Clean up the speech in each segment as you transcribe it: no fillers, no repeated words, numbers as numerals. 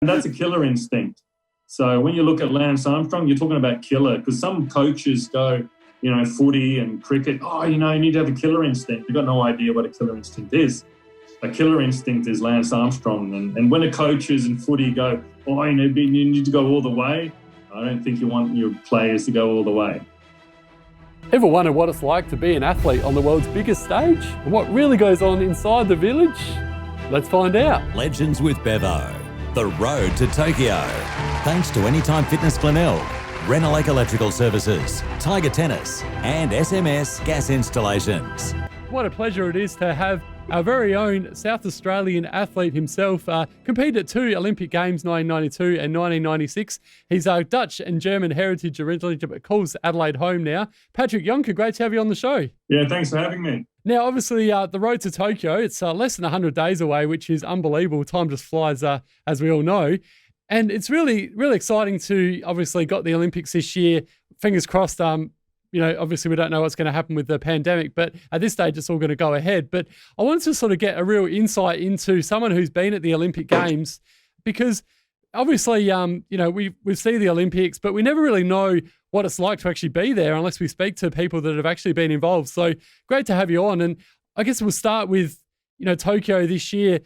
that's a killer instinct. So when you look at Lance Armstrong, you're talking about killer, because some coaches go, footy and cricket, you need to have a killer instinct. You've got no idea what a killer instinct is. A killer instinct is Lance Armstrong. And when the coaches in footy go, you need to go all the way, I don't think you want your players to go all the way. Ever wonder what it's like to be an athlete on the world's biggest stage? And what really goes on inside the village? Let's find out. Legends with Bevo. The road to Tokyo. Thanks to Anytime Fitness Glenelg, Renelec Electrical Services, Tiger Tennis, and SMS Gas Installations. What a pleasure it is to have our very own South Australian athlete himself competed at 2 Olympic Games, 1992 and 1996. He's Dutch and German heritage originally, but calls Adelaide home now. Patrick Jonker, great to have you on the show. Yeah, thanks for having me. Now, obviously, the road to Tokyo, it's less than 100 days away, which is unbelievable. Time just flies, as we all know. And it's really, really exciting to obviously got the Olympics this year. Fingers crossed, obviously we don't know what's going to happen with the pandemic, but at this stage it's all going to go ahead. But I wanted to sort of get a real insight into someone who's been at the Olympic Games, because obviously, we see the Olympics, but we never really know what it's like to actually be there unless we speak to people that have actually been involved. So great to have you on. And I guess we'll start with, Tokyo this year.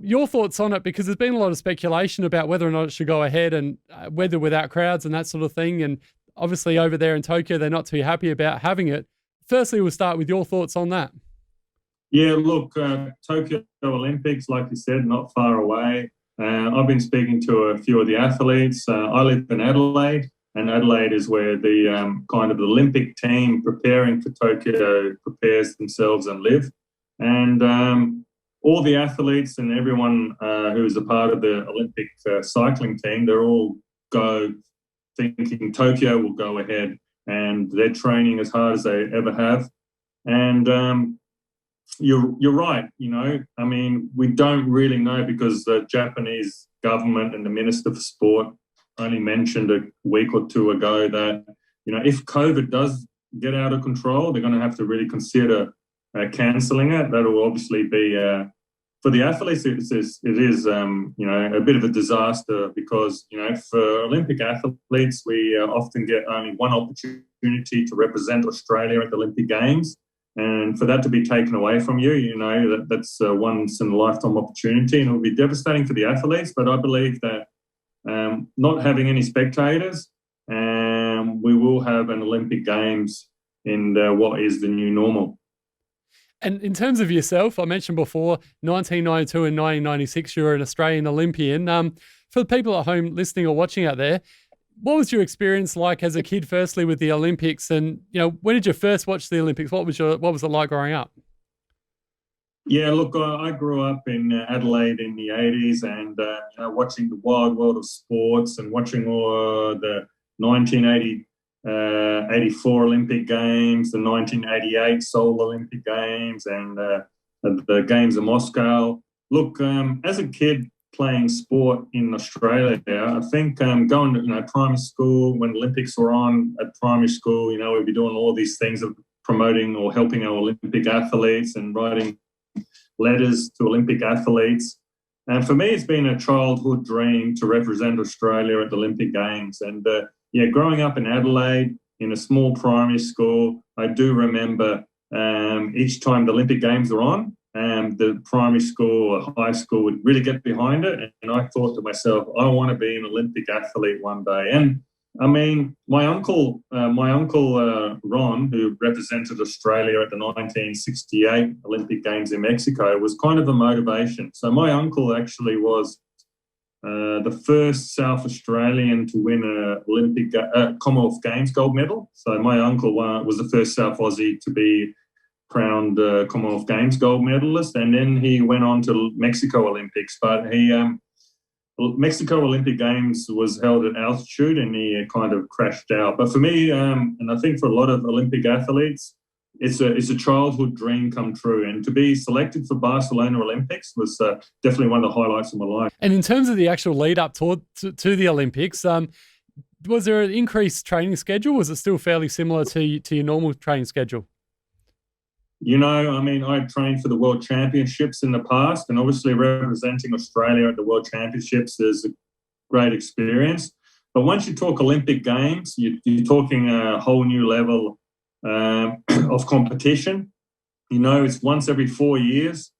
Your thoughts on it, because there's been a lot of speculation about whether or not it should go ahead and whether without crowds and that sort of thing. And obviously over there in Tokyo, they're not too happy about having it. Firstly, we'll start with your thoughts on that. Yeah, look, Tokyo Olympics, like you said, not far away. I've been speaking to a few of the athletes. I live in Adelaide, and Adelaide is where the kind of Olympic team preparing for Tokyo prepares themselves and live. And all the athletes and everyone who is a part of the Olympic cycling team, they're all go thinking Tokyo will go ahead, and they're training as hard as they ever have. And you're right, we don't really know, because the Japanese government and the Minister for Sport only mentioned a week or two ago that, if COVID does get out of control, they're going to have to really consider cancelling it. That will obviously be, for the athletes, it is a bit of a disaster, because, for Olympic athletes, we often get only one opportunity to represent Australia at the Olympic Games. And for that to be taken away from you, that's a once-in-a-lifetime opportunity, and it will be devastating for the athletes. But I believe that not having any spectators, we will have an Olympic Games in what is the new normal. And in terms of yourself, I mentioned before, 1992 and 1996, you were an Australian Olympian. For the people at home listening or watching out there, what was your experience like as a kid, firstly, with the Olympics? And, when did you first watch the Olympics? What was it like growing up? Yeah, look, I grew up in Adelaide in the 80s, and watching the wild world of sports and watching all the 1984 Olympic Games, the 1988 Seoul Olympic Games, and the Games of Moscow. Look, as a kid playing sport in Australia, I think going to primary school, when Olympics were on at primary school, we'd be doing all these things of promoting or helping our Olympic athletes and writing letters to Olympic athletes. And for me, it's been a childhood dream to represent Australia at the Olympic Games. And growing up in Adelaide in a small primary school, I do remember each time the Olympic Games were on, the primary school or high school would really get behind it. And I thought to myself, I want to be an Olympic athlete one day. And I mean, my uncle Ron, who represented Australia at the 1968 Olympic Games in Mexico, was kind of a motivation. So my uncle actually was the first South Australian to win an Olympic Commonwealth Games gold medal. So my uncle was the first South Aussie to be crowned Commonwealth Games gold medalist, and then he went on to Mexico Olympics. But Mexico Olympic Games was held at altitude, and he kind of crashed out. But for me, and I think for a lot of Olympic athletes, it's a childhood dream come true. And to be selected for Barcelona Olympics was definitely one of the highlights of my life. And in terms of the actual lead up to the Olympics, was there an increased training schedule? Was it still fairly similar to your normal training schedule? I trained for the World Championships in the past, and obviously representing Australia at the World Championships, there's great experience. But once you talk Olympic Games, you're talking a whole new level of competition. It's once every 4 years.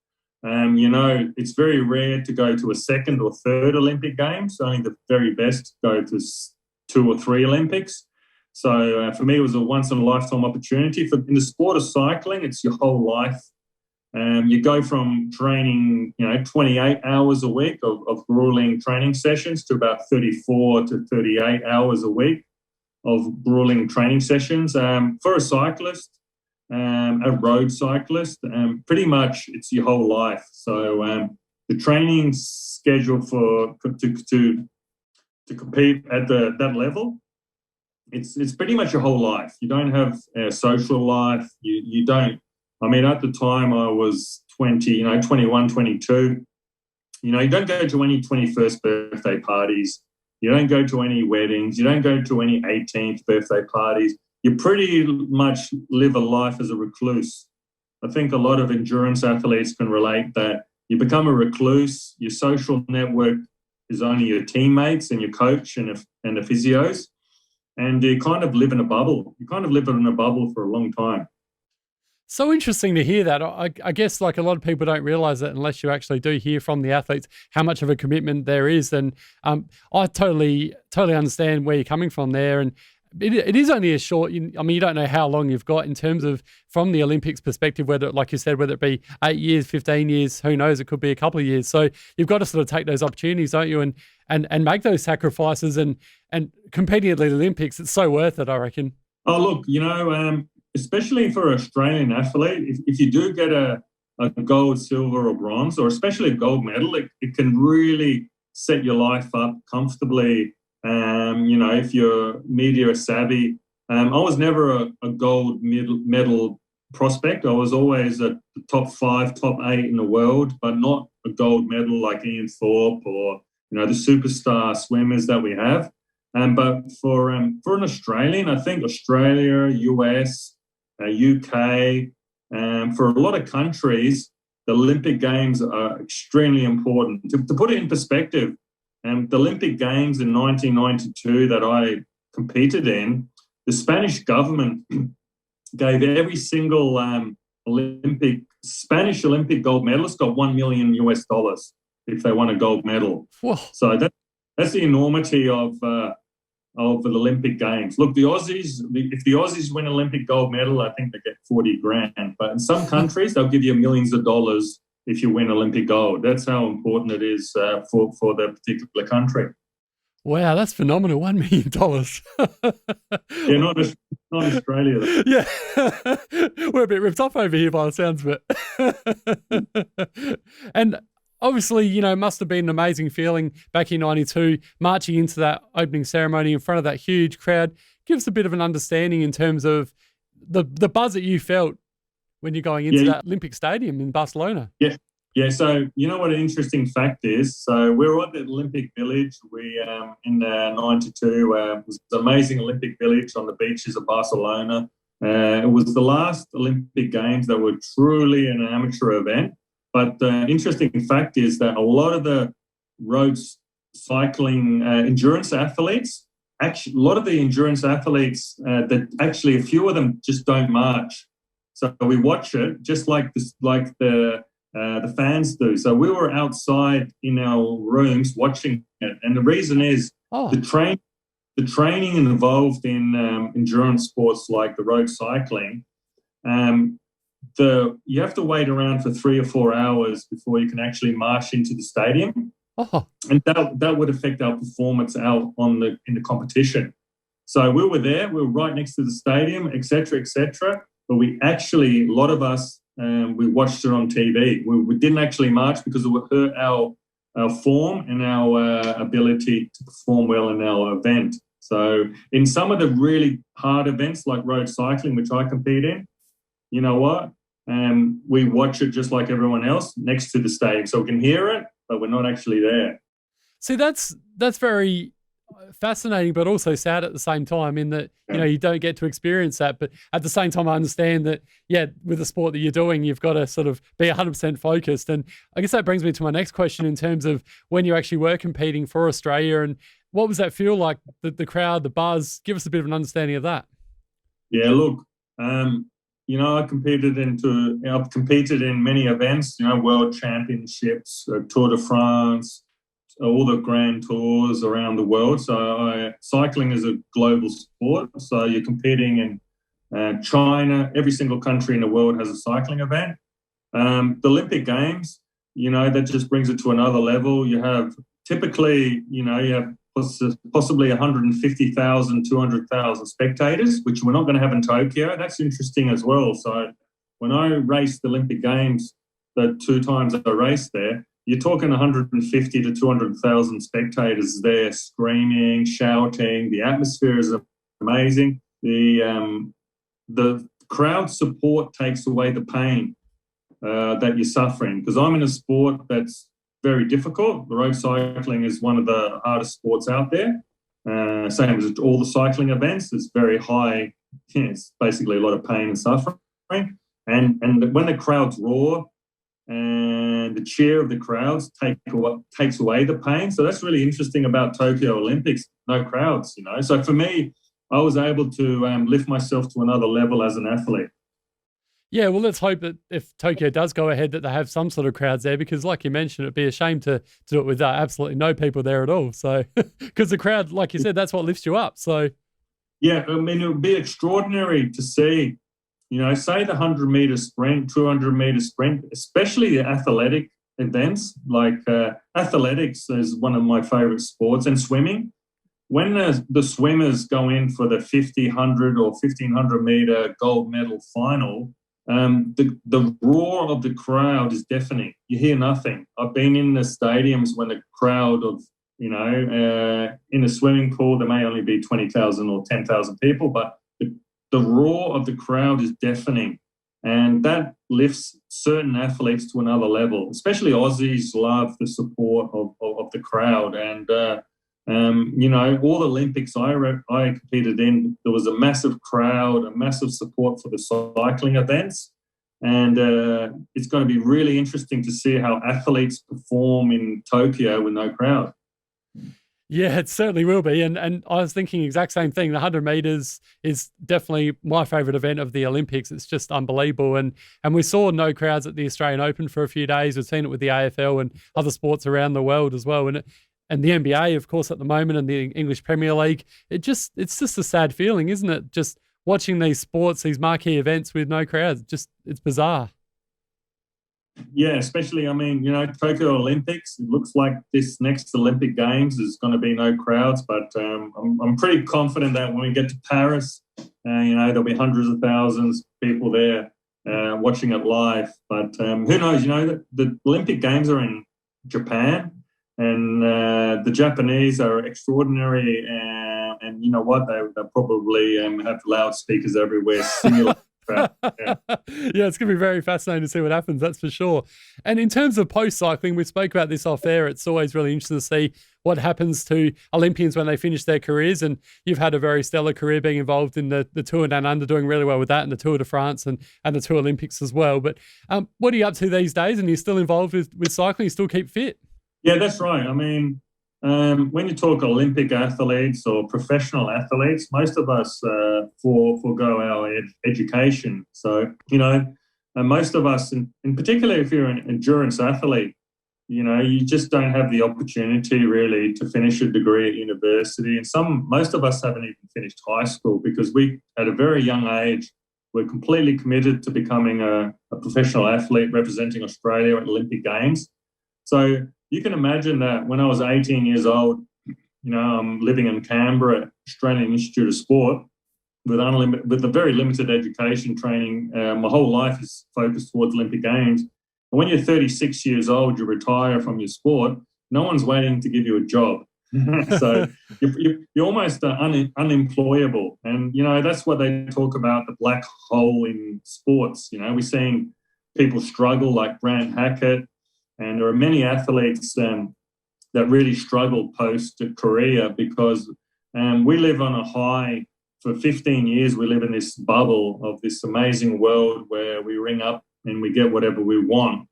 It's very rare to go to a second or third Olympic Games. Only the very best go to 2 or 3 Olympics. So for me, it was a once-in-a-lifetime opportunity. In the sport of cycling, it's your whole life. You go from training, 28 hours a week of grueling training sessions to about 34 to 38 hours a week of grueling training sessions. For a cyclist, a road cyclist, pretty much it's your whole life. So the training schedule to compete at that level, it's pretty much your whole life. You don't have a social life. You don't. I mean, at the time I was 21, 22. You don't go to any 21st birthday parties. You don't go to any weddings. You don't go to any 18th birthday parties. You pretty much live a life as a recluse. I think a lot of endurance athletes can relate that you become a recluse. Your social network is only your teammates and your coach and the physios. And you kind of live in a bubble. You kind of live in a bubble for a long time. So interesting to hear that. I guess like a lot of people don't realise that unless you actually do hear from the athletes how much of a commitment there is. And I totally understand where you're coming from there. And it is only a short, you don't know how long you've got in terms of from the Olympics perspective, whether, like you said, whether it be 8 years, 15 years, who knows, it could be a couple of years. So you've got to sort of take those opportunities, don't you? And make those sacrifices and competing at the Olympics, it's so worth it, I reckon. Oh, look, especially for an Australian athlete, if you do get a gold, silver or bronze, or especially a gold medal, it can really set your life up comfortably. If you're media savvy. I was never a gold medal prospect. I was always at the top 5, top 8 in the world, but not a gold medal like Ian Thorpe or, the superstar swimmers that we have. But for an Australian, I think Australia, US, UK, for a lot of countries, the Olympic Games are extremely important. To put it in perspective, the Olympic Games in 1992 that I competed in, the Spanish government gave every single Spanish Olympic gold medalist got $1 million if they won a gold medal. Whoa. So that's the enormity of the Olympic Games. Look, if the Aussies win Olympic gold medal, I think they get 40 grand. But in some countries, they'll give you millions of dollars if you win Olympic gold. That's how important it is for the particular country. Wow, that's phenomenal. $1 million. Yeah, not Australia, though. Yeah. We're a bit ripped off over here by the sounds of it. And obviously, it must have been an amazing feeling back in 92, marching into that opening ceremony in front of that huge crowd. Give us a bit of an understanding in terms of the buzz that you felt when you're going into that Olympic Stadium in Barcelona. Yeah. So you know what an interesting fact is? So we were at the Olympic Village. We in 92 it was an amazing Olympic Village on the beaches of Barcelona. It was the last Olympic Games that were truly an amateur event. But the interesting fact is that a lot of the road cycling endurance athletes, actually, a lot of the endurance athletes that actually a few of them just don't march. So we watch it just like the fans do. So we were outside in our rooms watching it, and the reason is the training involved in endurance sports like the road cycling. You have to wait around for 3 or 4 hours before you can actually march into the stadium, and that would affect our performance out in the competition. So we were there. We were right next to the stadium, etc., etc. But we actually, a lot of us, we watched it on TV. We didn't actually march because it would hurt our form and our ability to perform well in our event. So in some of the really hard events like road cycling, which I compete in, you know what? We watch it just like everyone else next to the stadium. So we can hear it, but we're not actually there. See, that's very, fascinating, but also sad at the same time in that, you know, you don't get to experience that. But at the same time, I understand that, yeah, with the sport that you're doing, you've got to sort of be 100% focused. And I guess that brings me to my next question in terms of when you actually were competing for Australia, and what was that feel like, the crowd, the buzz? Give us a bit of an understanding of that. Yeah, look, you know, I've competed in many events, you know, world championships, Tour de France, all the grand tours around the world. So cycling is a global sport. So you're competing in China. Every single country in the world has a cycling event. The Olympic Games, you know, that just brings it to another level. You have typically, you know, you have possibly 150,000, 200,000 spectators, which we're not going to have in Tokyo. That's interesting as well. So when I raced the Olympic Games, the 2 times I raced there, you're talking 150 to 200,000 spectators there, screaming, shouting. The atmosphere is amazing. The crowd support takes away the pain that you're suffering, because I'm in a sport that's very difficult. The road cycling is one of the hardest sports out there. Same as all the cycling events. It's very high. It's basically a lot of pain and suffering. And when the crowds roar and the cheer of the crowds takes away the pain. So that's really interesting about Tokyo Olympics. No crowds, you know. So for me, I was able to lift myself to another level as an athlete. Yeah, well, let's hope that if Tokyo does go ahead, that they have some sort of crowds there, because like you mentioned, it'd be a shame to do it with absolutely no people there at all. So, because the crowd, like you said, that's what lifts you up. So, yeah, I mean, it would be extraordinary to see, you know, say the 100-meter sprint, 200-meter sprint, especially the athletic events. Like athletics is one of my favorite sports, and swimming. When the swimmers go in for the 50, 100 or 1,500-meter gold medal final, the roar of the crowd is deafening. You hear nothing. I've been in the stadiums when the crowd of, you know, in a swimming pool, there may only be 20,000 or 10,000 people, but the roar of the crowd is deafening. And that lifts certain athletes to another level. Especially Aussies love the support of the crowd. And, you know, all the Olympics I competed in, there was a massive crowd, a massive support for the cycling events. And it's going to be really interesting to see how athletes perform in Tokyo with no crowd. Yeah, it certainly will be. And I was thinking the exact same thing. The 100 meters is definitely my favorite event of the Olympics. It's just unbelievable. And we saw no crowds at the Australian Open for a few days. We've seen it with the AFL and other sports around the world as well. And the NBA, of course, at the moment, and the English Premier League, it's just a sad feeling, isn't it? Just watching these sports, these marquee events with no crowds. It's bizarre. Yeah, especially, I mean, you know, Tokyo Olympics, it looks like this next Olympic Games is going to be no crowds, but I'm pretty confident that when we get to Paris, you know, there'll be hundreds of thousands of people there watching it live. But who knows, you know, the Olympic Games are in Japan, and the Japanese are extraordinary, and you know what, they'll probably have loudspeakers everywhere, simulate. Yeah, it's going to be very fascinating to see what happens, that's for sure. And in terms of post-cycling, we spoke about this off air. It's always really interesting to see what happens to Olympians when they finish their careers. And you've had a very stellar career being involved in the Tour Down Under, doing really well with that, and the Tour de France and the Tour Olympics as well. But what are you up to these days? And you're still involved with cycling? You still keep fit? Yeah, that's right. I mean, when you talk Olympic athletes or professional athletes, most of us forego our education. So, you know, most of us, in particular if you're an endurance athlete, you know, you just don't have the opportunity really to finish a degree at university. And most of us haven't even finished high school, because we, at a very young age, we're completely committed to becoming a professional athlete representing Australia at Olympic Games. So you can imagine that when I was 18 years old, you know, I'm living in Canberra, Australian Institute of Sport, with a very limited education training. My whole life is focused towards Olympic Games. And when you're 36 years old, you retire from your sport, no one's waiting to give you a job. So you're almost unemployable. And, you know, that's what they talk about, the black hole in sports. You know, we're seeing people struggle like Grant Hackett. And there are many athletes that really struggled post-career because we live on a high. For 15 years, we live in this bubble of this amazing world where we ring up and we get whatever we want.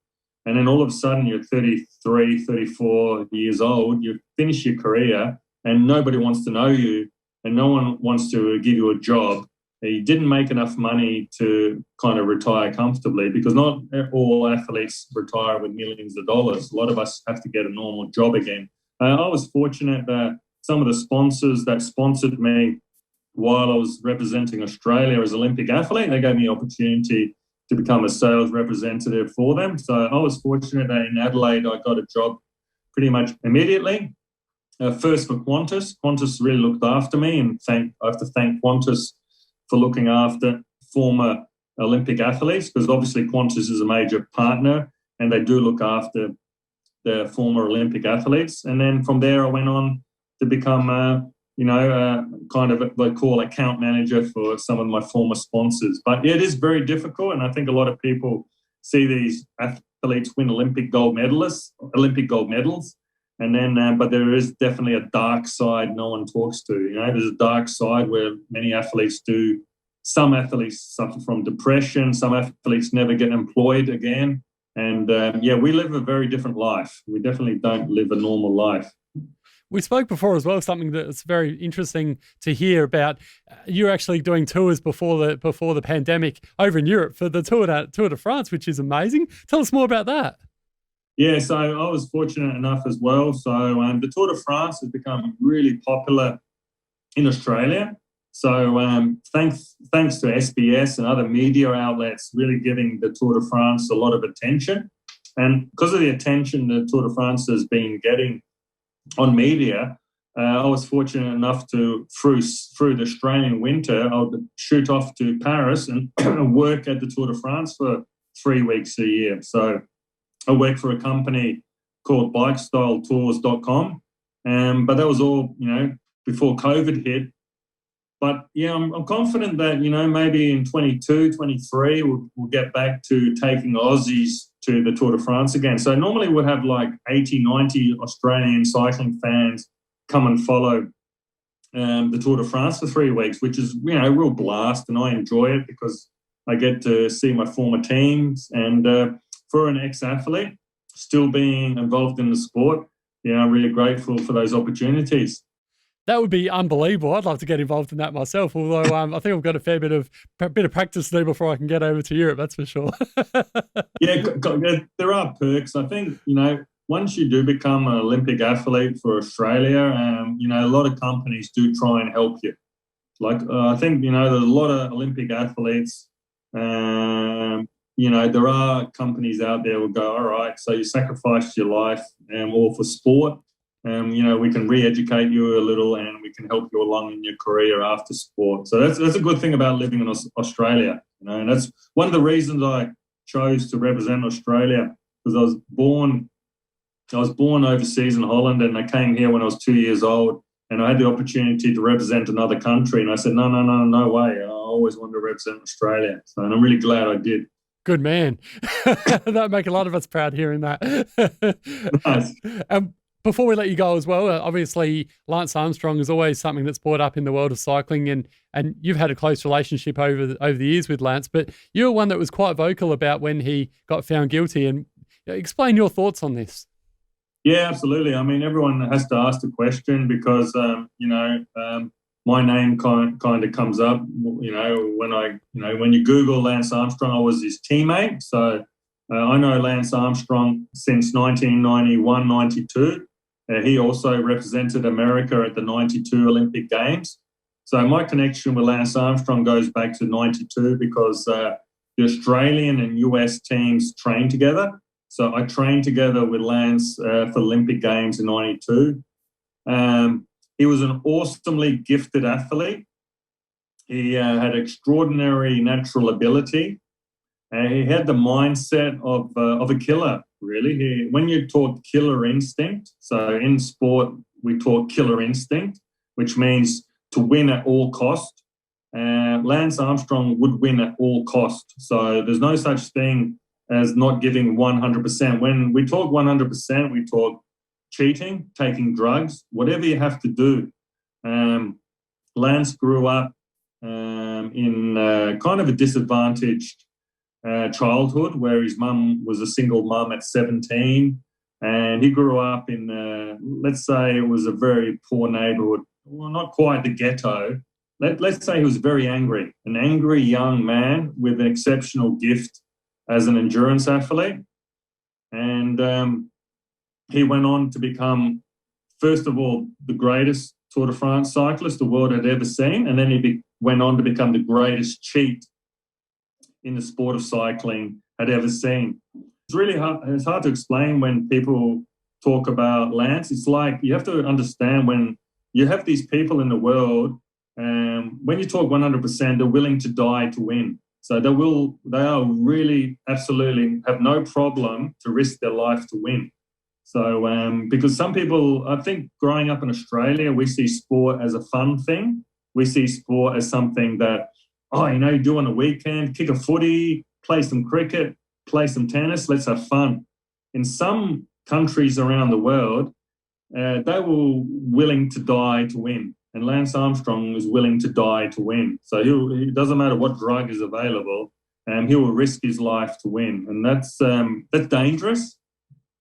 And then all of a sudden you're 33, 34 years old, you finish your career and nobody wants to know you and no one wants to give you a job. You didn't make enough money to kind of retire comfortably because not all athletes retire with millions of dollars. A lot of us have to get a normal job again. I was fortunate that some of the sponsors that sponsored me while I was representing Australia as Olympic athlete, they gave me the opportunity to become a sales representative for them. So I was fortunate that in Adelaide, I got a job pretty much immediately. First for Qantas. Qantas really looked after me, and I have to thank Qantas for looking after former Olympic athletes because obviously Qantas is a major partner and they do look after the former Olympic athletes. And then from there, I went on to become kind of what they call account manager for some of my former sponsors. But yeah, it is very difficult, and I think a lot of people see these athletes win Olympic gold medals, and then but there is definitely a dark side no one talks to. There's a dark side where many athletes do. Some athletes suffer from depression. Some athletes never get employed again, and we live a very different life. We definitely don't live a normal life. We spoke before as well, something that's very interesting to hear about. You're actually doing tours before the pandemic over in Europe for the Tour de France, which is amazing. Tell us more about that. Yeah, so I was fortunate enough as well. So the Tour de France has become really popular in Australia. So thanks to SBS and other media outlets really giving the Tour de France a lot of attention. And because of the attention the Tour de France has been getting on media, I was fortunate enough to, through the Australian winter, I would shoot off to Paris and work at the Tour de France for 3 weeks a year. So I work for a company called bikestyletools.com, but that was all, before COVID hit. But yeah, I'm confident that, maybe in 22, 23, we'll get back to taking Aussies to the Tour de France again. So normally we'll have like 80, 90 Australian cycling fans come and follow the Tour de France for 3 weeks, which is, a real blast. And I enjoy it because I get to see my former teams. And for an ex-athlete, still being involved in the sport, I'm really grateful for those opportunities. That would be unbelievable. I'd love to get involved in that myself, although I think I've got a fair bit of practice to do before I can get over to Europe, that's for sure. Yeah, there are perks. I think, once you do become an Olympic athlete for Australia, a lot of companies do try and help you. Like, I think, there's a lot of Olympic athletes, there are companies out there who go, all right, so you sacrificed your life all for sport. We can re-educate you a little and we can help you along in your career after sport. So that's a good thing about living in Australia. And that's one of the reasons I chose to represent Australia, because I was born overseas in Holland and I came here when I was 2 years old and I had the opportunity to represent another country. And I said, no way. I always wanted to represent Australia. So, and I'm really glad I did. Good man. That would make a lot of us proud hearing that. Nice. Before we let you go as well, obviously Lance Armstrong is always something that's brought up in the world of cycling, and you've had a close relationship over the years with Lance, but you're one that was quite vocal about when he got found guilty. And explain your thoughts on this. Yeah, absolutely. I mean, everyone has to ask the question because, my name kind of comes up, when you Google Lance Armstrong, I was his teammate. So I know Lance Armstrong since 1991, 92. He also represented America at the 92 Olympic Games. So my connection with Lance Armstrong goes back to 92 because the Australian and US teams trained together. So I trained together with Lance for Olympic Games in 92. He was an awesomely gifted athlete. He had extraordinary natural ability. He had the mindset of a killer, really. When you talk killer instinct, so in sport we talk killer instinct, which means to win at all cost. Lance Armstrong would win at all cost. So there's no such thing as not giving 100%. When we talk 100%, we talk cheating, taking drugs, whatever you have to do. Lance grew up in kind of a disadvantaged childhood where his mum was a single mum at 17, and he grew up in, let's say it was a very poor neighbourhood, well, not quite the ghetto. Let's say he was very angry, an angry young man with an exceptional gift as an endurance athlete. And he went on to become, first of all, the greatest Tour de France cyclist the world had ever seen, and then he went on to become the greatest cheat in the sport of cycling had ever seen. It's really hard. It's hard to explain when people talk about Lance. It's like you have to understand when you have these people in the world, when you talk 100%, they're willing to die to win. So they are really absolutely have no problem to risk their life to win. So because some people, I think growing up in Australia, we see sport as a fun thing. We see sport as something that, you do on a weekend, kick a footy, play some cricket, play some tennis, let's have fun. In some countries around the world, they were willing to die to win. And Lance Armstrong was willing to die to win. So it doesn't matter what drug is available, he will risk his life to win. And that's dangerous,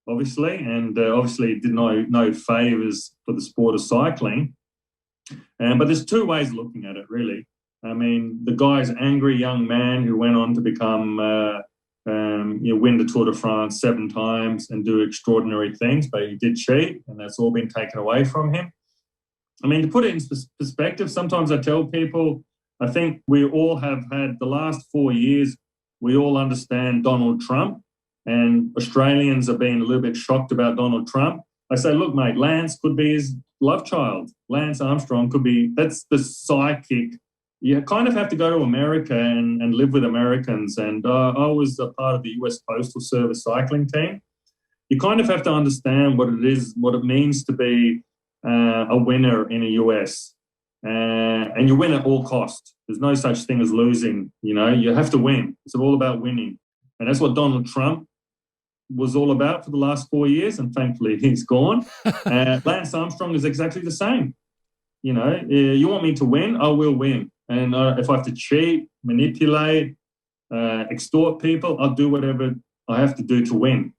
obviously. And obviously it did no favours for the sport of cycling. But there's two ways of looking at it, really. I mean, the guy's an angry young man who went on to become, win the Tour de France 7 times and do extraordinary things, but he did cheat, and that's all been taken away from him. I mean, to put it in perspective, sometimes I tell people, I think we all have had the last 4 years, we all understand Donald Trump, and Australians are being a little bit shocked about Donald Trump. I say, look, mate, Lance could be his love child. Lance Armstrong could be, that's the psychic. You kind of have to go to America and live with Americans. And I was a part of the US Postal Service cycling team. You kind of have to understand what it is, what it means to be a winner in the US. And you win at all costs. There's no such thing as losing. You have to win. It's all about winning. And that's what Donald Trump was all about for the last 4 years. And thankfully, he's gone. Lance Armstrong is exactly the same. You want me to win? I will win. And if I have to cheat, manipulate, extort people, I'll do whatever I have to do to win.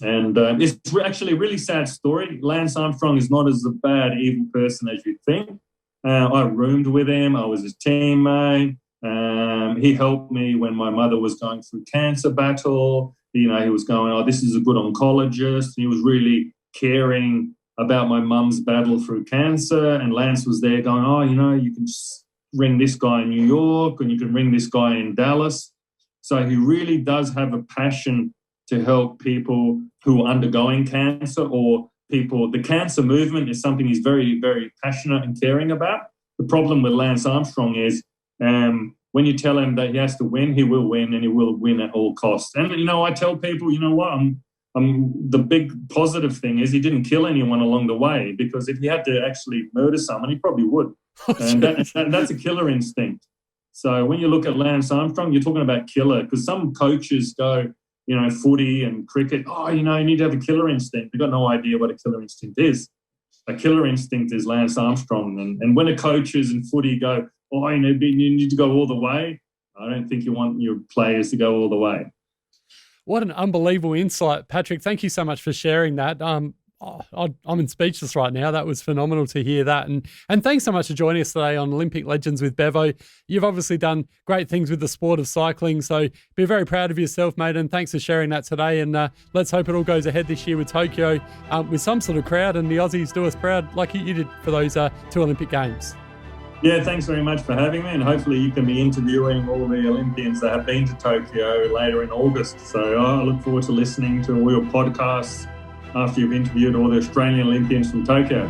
And it's actually a really sad story. Lance Armstrong is not as a bad, evil person as you think. I roomed with him. I was his teammate. He helped me when my mother was going through cancer battle. He was going, this is a good oncologist. He was really caring about my mum's battle through cancer. And Lance was there going, you can just ring this guy in New York and you can ring this guy in Dallas. So he really does have a passion to help people who are undergoing cancer or people. The cancer movement is something he's very, very passionate and caring about. The problem with Lance Armstrong is when you tell him that he has to win, he will win, and he will win at all costs. And, I tell people, the big positive thing is he didn't kill anyone along the way, because if he had to actually murder someone, he probably would. And that's a killer instinct. So when you look at Lance Armstrong, you're talking about killer, because some coaches go, footy and cricket, you need to have a killer instinct. They've got no idea what a killer instinct is. A killer instinct is Lance Armstrong. And when the coaches in footy go, you need to go all the way, I don't think you want your players to go all the way. What an unbelievable insight, Patrick. Thank you so much for sharing that. I'm in speechless right now. That was phenomenal to hear that. And thanks so much for joining us today on Olympic Legends with Bevo. You've obviously done great things with the sport of cycling, so be very proud of yourself, mate, and thanks for sharing that today. And let's hope it all goes ahead this year with Tokyo with some sort of crowd, and the Aussies do us proud like you did for those 2 Olympic Games. Yeah, thanks very much for having me, and hopefully you can be interviewing all the Olympians that have been to Tokyo later in August. So I look forward to listening to all your podcasts after you've interviewed all the Australian Olympians from Tokyo.